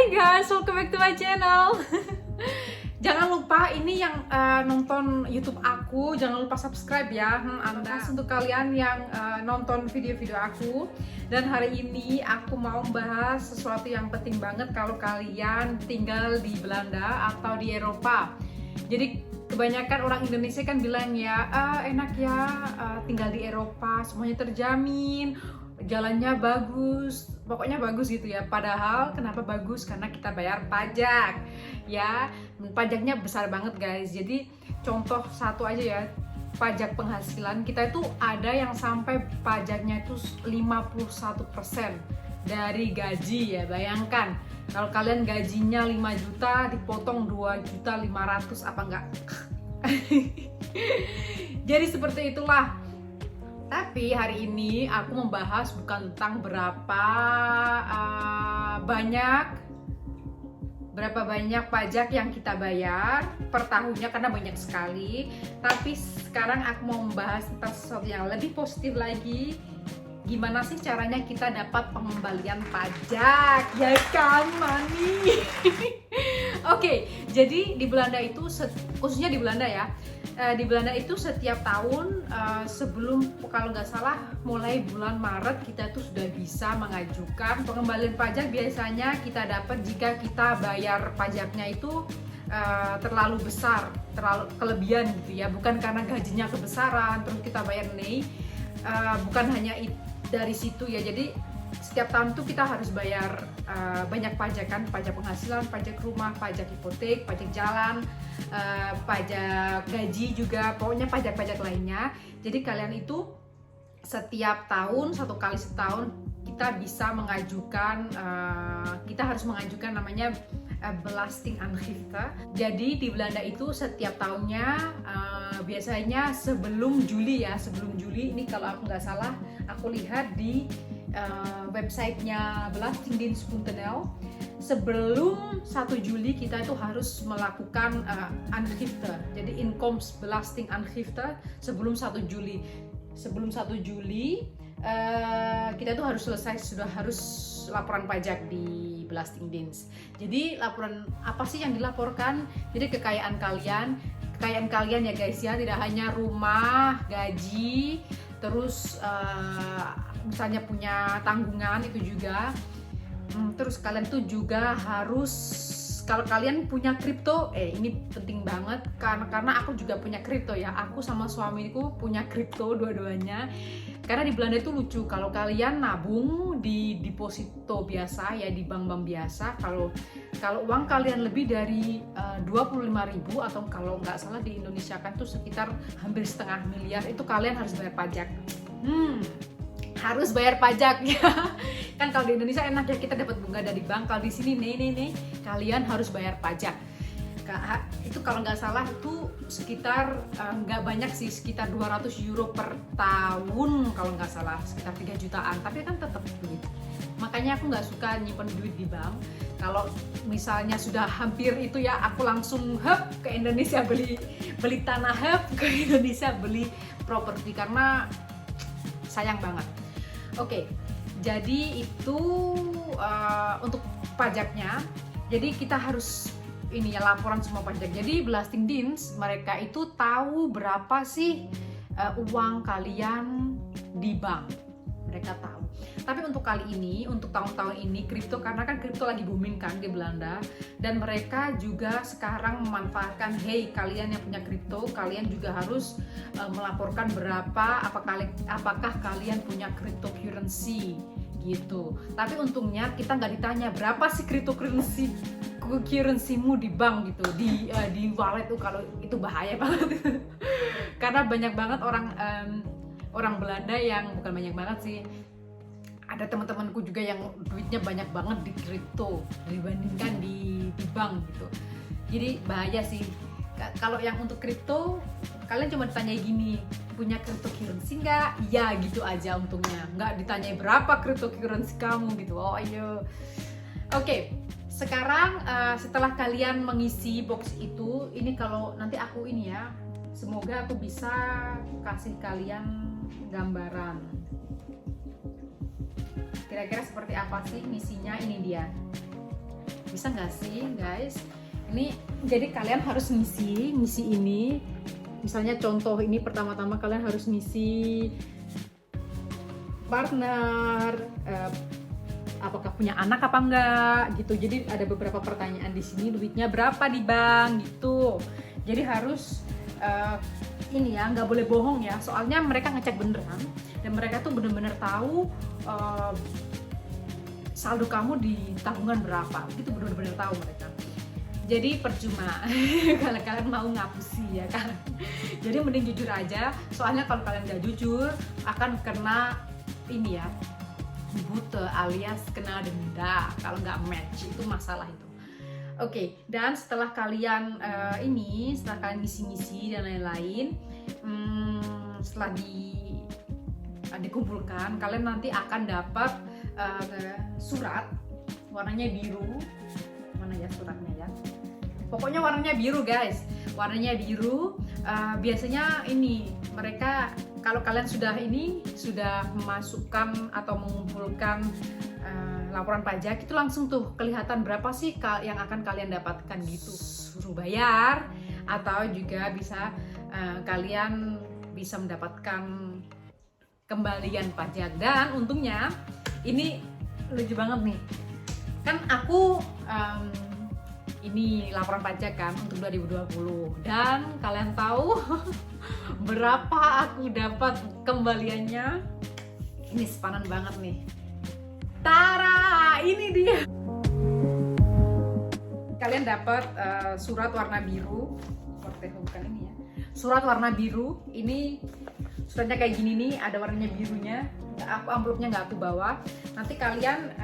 Hai guys, welcome back to my channel. Jangan lupa ini yang nonton YouTube aku, jangan lupa subscribe ya. Anda untuk kalian yang nonton video-video aku. Dan hari ini aku mau membahas sesuatu yang penting banget kalau kalian tinggal di Belanda atau di Eropa. Jadi kebanyakan orang Indonesia kan bilang ya, enak ya tinggal di Eropa, semuanya terjamin, jalannya bagus, pokoknya bagus gitu ya. Padahal kenapa bagus? Karena kita bayar pajak ya, pajaknya besar banget guys. Jadi contoh satu aja ya, pajak penghasilan kita itu ada yang sampai pajaknya itu 51% dari gaji ya. Bayangkan kalau kalian gajinya 5 juta dipotong 2.500.000, apa enggak? Jadi seperti itulah. Tapi hari ini aku membahas bukan tentang berapa banyak pajak yang kita bayar per tahunnya, karena banyak sekali. Tapi sekarang aku mau membahas tentang sesuatu yang lebih positif lagi. Gimana sih caranya kita dapat pengembalian pajak? Ya kan, money. Oke, jadi di Belanda itu, khususnya di Belanda ya, di Belanda itu setiap tahun sebelum, kalau nggak salah mulai bulan Maret, kita tuh sudah bisa mengajukan pengembalian pajak. Biasanya kita dapat jika kita bayar pajaknya itu terlalu besar, terlalu kelebihan gitu ya, bukan karena gajinya kebesaran terus kita bayar nih, bukan hanya dari situ ya. Jadi setiap tahun tuh kita harus bayar banyak pajak kan, pajak penghasilan, pajak rumah, pajak hipotek, pajak jalan, pajak gaji juga, pokoknya pajak-pajak lainnya. Jadi kalian itu setiap tahun, satu kali setahun kita bisa mengajukan, kita harus mengajukan namanya belastingaangifte. Jadi di Belanda itu setiap tahunnya biasanya sebelum Juli ya, sebelum Juli ini kalau aku nggak salah, aku lihat di websitenya belastingdienst.nl, sebelum 1 Juli kita itu harus melakukan aangifte. Jadi inkomensbelastingaangifte sebelum 1 Juli. Sebelum 1 Juli kita tuh harus selesai, sudah harus laporan pajak di Belastingdienst. Jadi laporan apa sih yang dilaporkan? Jadi kekayaan kalian ya guys ya, tidak hanya rumah, gaji, terus misalnya punya tanggungan itu juga. Terus kalian tuh juga harus, kalau kalian punya kripto, ini penting banget karena aku juga punya kripto ya. Aku sama suamiku punya kripto dua-duanya. Karena di Belanda itu lucu, kalau kalian nabung di deposito biasa ya, di bank-bank biasa, kalau uang kalian lebih dari 25.000, atau kalau nggak salah di Indonesia kan tuh sekitar hampir setengah miliar, itu kalian harus bayar pajak. Harus bayar pajak ya. Kan kalau di Indonesia enak ya, kita dapat bunga dari bank. Kalau di sini nih kalian harus bayar pajak. Itu kalau nggak salah itu sekitar, nggak banyak sih, sekitar 200 euro per tahun kalau nggak salah, sekitar 3 jutaan. Tapi kan tetap duit. Makanya aku nggak suka nyimpen duit di bank. Kalau misalnya sudah hampir itu ya, aku langsung ke Indonesia, beli tanah, ke Indonesia beli properti, karena sayang banget. Oke, jadi itu untuk pajaknya. Jadi kita harus ini ya, laporan semua pajak. Jadi Belastingdienst mereka itu tahu berapa sih uang kalian di bank. Mereka tahu. Tapi untuk kali ini, untuk tahun-tahun ini kripto, karena kan kripto lagi booming kan di Belanda, dan mereka juga sekarang memanfaatkan, hey kalian yang punya kripto, kalian juga harus melaporkan berapa, apakah kalian punya cryptocurrency gitu. Tapi untungnya kita nggak ditanya berapa sih cryptocurrency-mu di bank gitu, di wallet tuh. Kalau itu bahaya banget. Karena banyak banget orang Belanda yang, bukan banyak banget sih, ada teman-temanku juga yang duitnya banyak banget di kripto dibandingkan di bank gitu. Jadi bahaya sih. Kalau yang untuk kripto, kalian cuma ditanya gini, punya cryptocurrency nggak? Ya gitu aja untungnya. Nggak ditanya berapa cryptocurrency kamu gitu. Oh ayo. Oke, sekarang setelah kalian mengisi box itu, ini kalau nanti aku ini ya, semoga aku bisa kasih kalian gambaran. Kira-kira seperti apa sih misinya? Ini dia. Bisa nggak sih guys? Ini jadi kalian harus ngisi ini. Misalnya contoh ini, pertama-tama kalian harus ngisi partner, apakah punya anak apa enggak gitu. Jadi ada beberapa pertanyaan di sini, duitnya berapa di bank gitu. Jadi harus ini ya, nggak boleh bohong ya, soalnya mereka ngecek beneran dan mereka tuh bener-bener tahu saldo kamu di tabungan berapa, gitu bener-bener tahu mereka. Jadi percuma kalau kalian mau ngapusi ya kan. Jadi mending jujur aja, soalnya kalau kalian nggak jujur akan kena ini ya, bute alias kena denda kalau nggak match, itu masalah itu. Oke, dan setelah kalian setelah kalian ngisi-ngisi dan lain-lain, setelah dikumpulkan, kalian nanti akan dapat surat warnanya biru. Mana ya suratnya ya? Pokoknya warnanya biru guys, warnanya biru. Biasanya ini mereka, kalau kalian sudah memasukkan atau mengumpulkan laporan pajak, itu langsung tuh kelihatan berapa sih yang akan kalian dapatkan gitu. Suruh bayar, atau juga bisa kalian bisa mendapatkan kembalian pajak. Dan untungnya ini lucu banget nih, kan aku ini laporan pajak kan untuk 2020, dan kalian tahu berapa aku dapat kembaliannya? Ini sepanan banget nih. Tara, ini dia. Kalian dapat surat warna biru. Bukan ini ya. Surat warna biru. Ini suratnya kayak gini nih, ada warnanya birunya. Amplopnya nggak aku bawa. Nanti kalian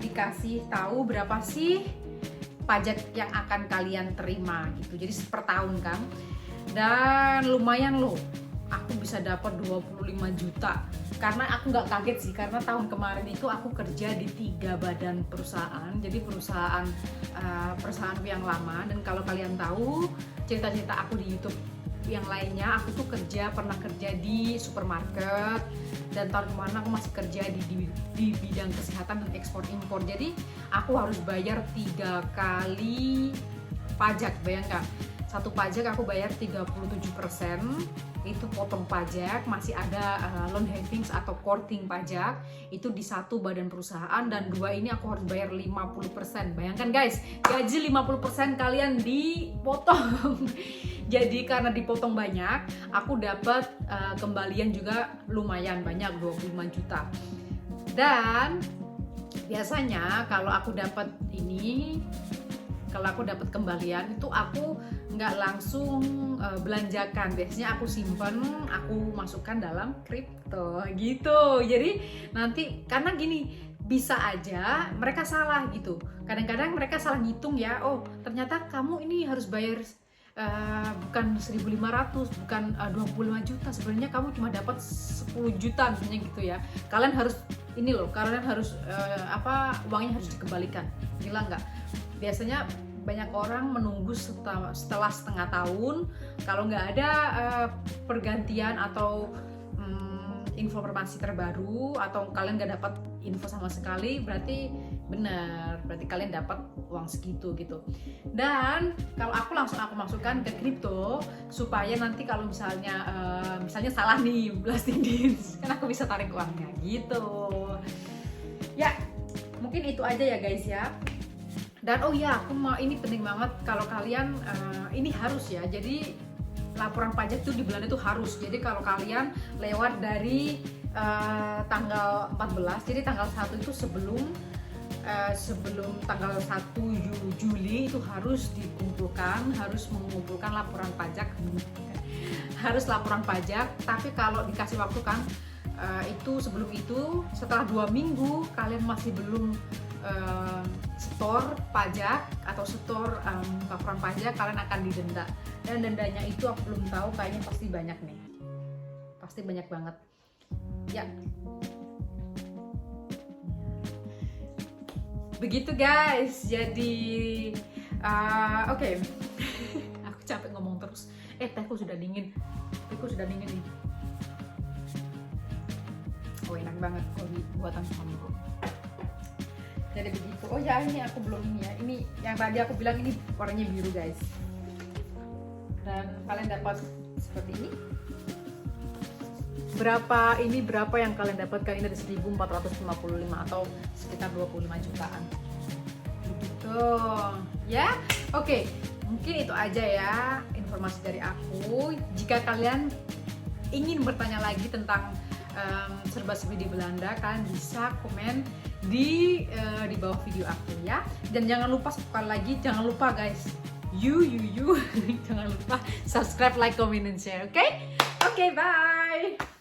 dikasih tahu berapa sih pajak yang akan kalian terima gitu. Jadi per tahun kan. Dan lumayan loh, aku bisa dapat 25 juta. Karena aku nggak kaget sih, karena tahun kemarin itu aku kerja di 3 badan perusahaan. Jadi perusahaanku yang lama. Dan kalau kalian tahu cerita-cerita aku di YouTube yang lainnya, aku tuh pernah kerja di supermarket, dan tahun kemarin aku masih kerja di bidang kesehatan dan ekspor impor. Jadi aku harus bayar 3 kali pajak. Bayangkan, satu pajak aku bayar 37%, itu potong pajak, masih ada loan havings atau courting pajak, itu di satu badan perusahaan, dan 2 ini aku harus bayar 50%. Bayangkan guys, gaji 50% kalian dipotong. Jadi karena dipotong banyak, aku dapat kembalian juga lumayan banyak, 25 juta. Dan biasanya kalau aku dapat kembalian itu aku nggak langsung belanjakan. Biasanya aku simpen, aku masukkan dalam kripto gitu. Jadi nanti, karena gini, bisa aja mereka salah gitu. Kadang-kadang mereka salah ngitung ya. Oh, ternyata kamu ini harus bayar bukan 1.500, bukan 25 juta. Sebenarnya kamu cuma dapat 10 juta misalnya gitu ya. Kalian harus uangnya harus dikembalikan. Gila nggak? Biasanya banyak orang menunggu setelah setengah tahun. Kalau nggak ada pergantian atau informasi terbaru, atau kalian nggak dapat info sama sekali, berarti kalian dapat uang segitu gitu. Dan kalau aku masukkan ke kripto, supaya nanti kalau misalnya salah nih blasting deals, kan aku bisa tarik uangnya gitu. Ya, mungkin itu aja ya guys ya. Dan oh ya, ini penting banget kalau kalian ini harus ya. Jadi laporan pajak tuh di Belanda tuh harus. Jadi kalau kalian lewat dari tanggal 14, jadi tanggal 1 itu sebelum tanggal 1 Juli itu harus mengumpulkan laporan pajak. Harus laporan pajak. Tapi kalau dikasih waktu kan, itu sebelum itu, setelah 2 minggu kalian masih belum setor pajak atau setor laporan pajak, kalian akan didenda. Dan dendanya itu aku belum tahu, kayaknya pasti banyak nih, pasti banyak banget ya. Begitu guys. Jadi oke. Aku capek ngomong terus. Tehku sudah dingin nih. Oh, enak banget kopi buatan suamiku. jadi begitu. Oh ya, ini aku belum ini ya, ini yang tadi aku bilang ini warnanya biru guys, dan kalian dapat seperti ini. Berapa yang kalian dapatkan ini dari 1455 atau sekitar 25 jutaan begitu ya. Oke, mungkin itu aja ya informasi dari aku. Jika kalian ingin bertanya lagi tentang serba-serbi di Belanda, kalian bisa komen di bawah video aku ya. Dan jangan lupa sekali lagi, jangan lupa guys, you jangan lupa subscribe, like, comment, and share. Oke, bye.